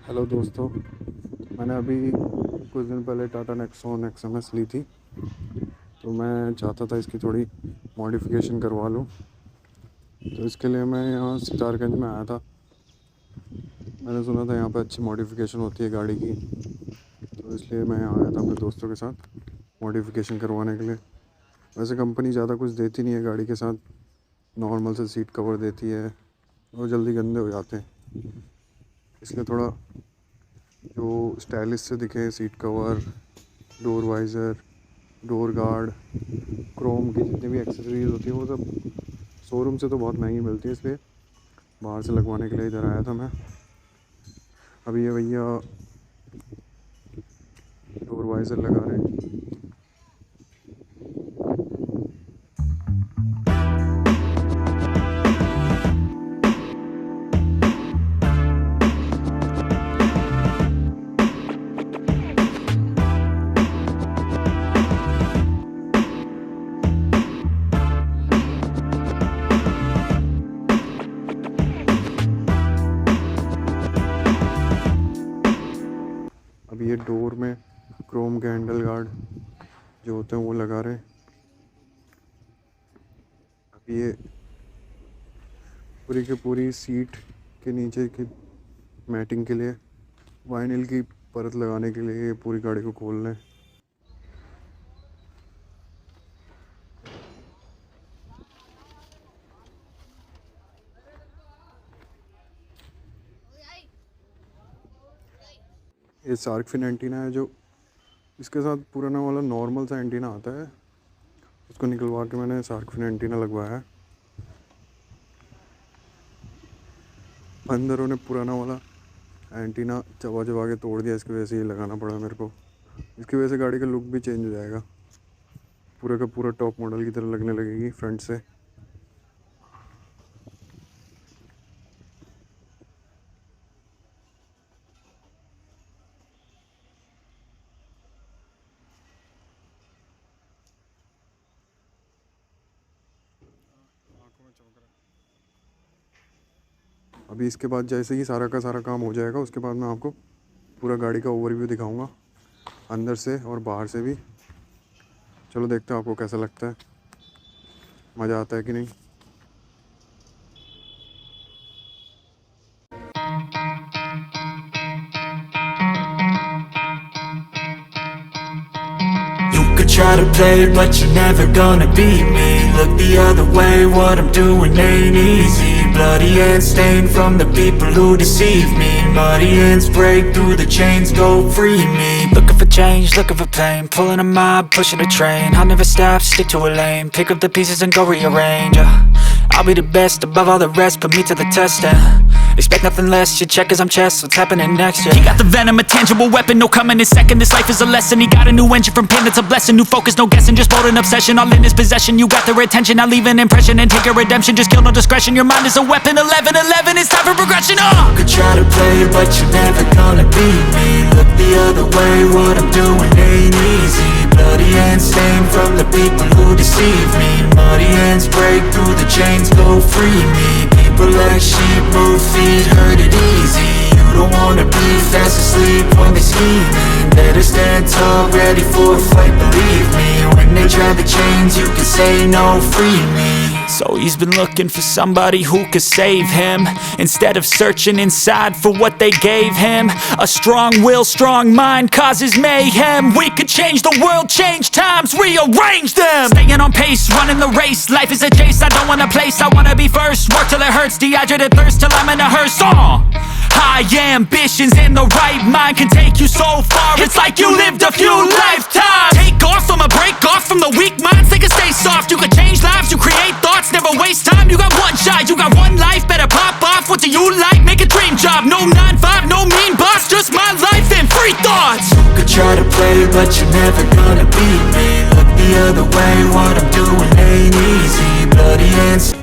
Hello दोस्तों, मैंने अभी कुछ दिन पहले टाटा नेक्सॉन XMS ली थी। तो मैं चाहता था इसकी थोड़ी मॉडिफिकेशन करवा लूँ। तो इसके लिए मैं यहाँ सितारगंज में आया था। मैंने सुना था यहाँ पर अच्छी मॉडिफिकेशन होती है गाड़ी की, तो इसलिए मैं यहाँ आया था अपने दोस्तों के साथ मॉडिफिकेशन करवाने के लिए। वैसे कंपनी ज़्यादा कुछ देती नहीं है गाड़ी के साथ, नॉर्मल से सीट कवर देती है और जल्दी गंदे हो जाते हैं। इसलिए थोड़ा जो स्टाइलिश से दिखे, seat cover, door visor, door guard, Chrome की जितनी भी एक्सेसरीज होती है वो सब शोरूम से तो बहुत महंगी मिलती है, इसलिए बाहर से लगवाने के लिए इधर आया था मैं। अभी ये भैया डोर वाइज़र लगा रहे हैं। अभी ये डोर में क्रोम के हैंडल गार्ड जो होते हैं वो लगा रहे हैं। अभी ये पूरी की पूरी सीट के नीचे की मैटिंग के लिए वाइनिल की परत लगाने के लिए ये पूरी गाड़ी को खोल रहे हैं। ये शार्क फिन एंटीना है, जो इसके साथ पुराना वाला नॉर्मल सा एंटीना आता है, उसको निकलवा के मैंने शार्क फिन एंटीना लगवाया है। अंदर उन्हें पुराना वाला एंटीना चबा चबा के तोड़ दिया, इसकी वजह से ये लगाना पड़ा मेरे को। इसकी वजह से गाड़ी का लुक भी चेंज हो जाएगा, पूरा का पूरा टॉप मॉडल की तरह लगने लगेगी फ्रंट से। अभी इसके बाद जैसे ही सारा का सारा काम हो जाएगा, उसके बाद मैं आपको पूरा गाड़ी का ओवरव्यू दिखाऊंगा, अंदर से और बाहर से भी। चलो देखते हैं आपको कैसा लगता है, मज़ा आता है कि नहीं। Try to play, but you're never gonna beat me. Look the other way, what I'm doing ain't easy. Bloody hands stained from the people who deceive me. Muddy hands break through the chains, go free me. Looking for change, looking for pain. Pulling a mob, pushing a train. I'll never stop, stick to a lane. Pick up the pieces and go rearrange. I'll be the best above all the rest, put me to the test and expect nothing less, your checkers I'm chess, what's happening next, yeah. He got the venom, a tangible weapon, no coming in second. This life is a lesson, he got a new engine from pain, that's a blessing. New focus, no guessing, just bold and obsession. All in his possession, you got their attention. I'll leave an impression and take your redemption. Just kill, no discretion, your mind is a weapon. 11-11, it's time for progression, You could try to play, but you're never gonna beat me. Look the other way, what I'm doing ain't easy. Bloody hands stained from the people who deceive me. Muddy hands break through the chains, go free me. People like sheep move feet, hurt it easy. You don't wanna be fast asleep when they're scheming. Better stand tall, ready for a fight, believe me. When they try the chains, you can say no, free me. So he's been looking for somebody who could save him, instead of searching inside for what they gave him. A strong will, strong mind causes mayhem. We could change the world, change times, rearrange them. Staying on pace, running the race. Life is a chase, I don't want a place. I wanna be first, work till it hurts. Dehydrated thirst till I'm in a hearse. High ambitions and the right mind can take you so far. It's like you lived a few lifetimes. Take off, I'ma break off from the weak minds. They can stay soft, you can change lives, you create thoughts. Never waste time, you got one shot, you got one life. Better pop off, what do you like? Make a dream job, no 9-5, no mean boss. Just my life and free thoughts. You could try to play, but you're never gonna beat me. Look the other way, what I'm doing ain't easy. Bloody hands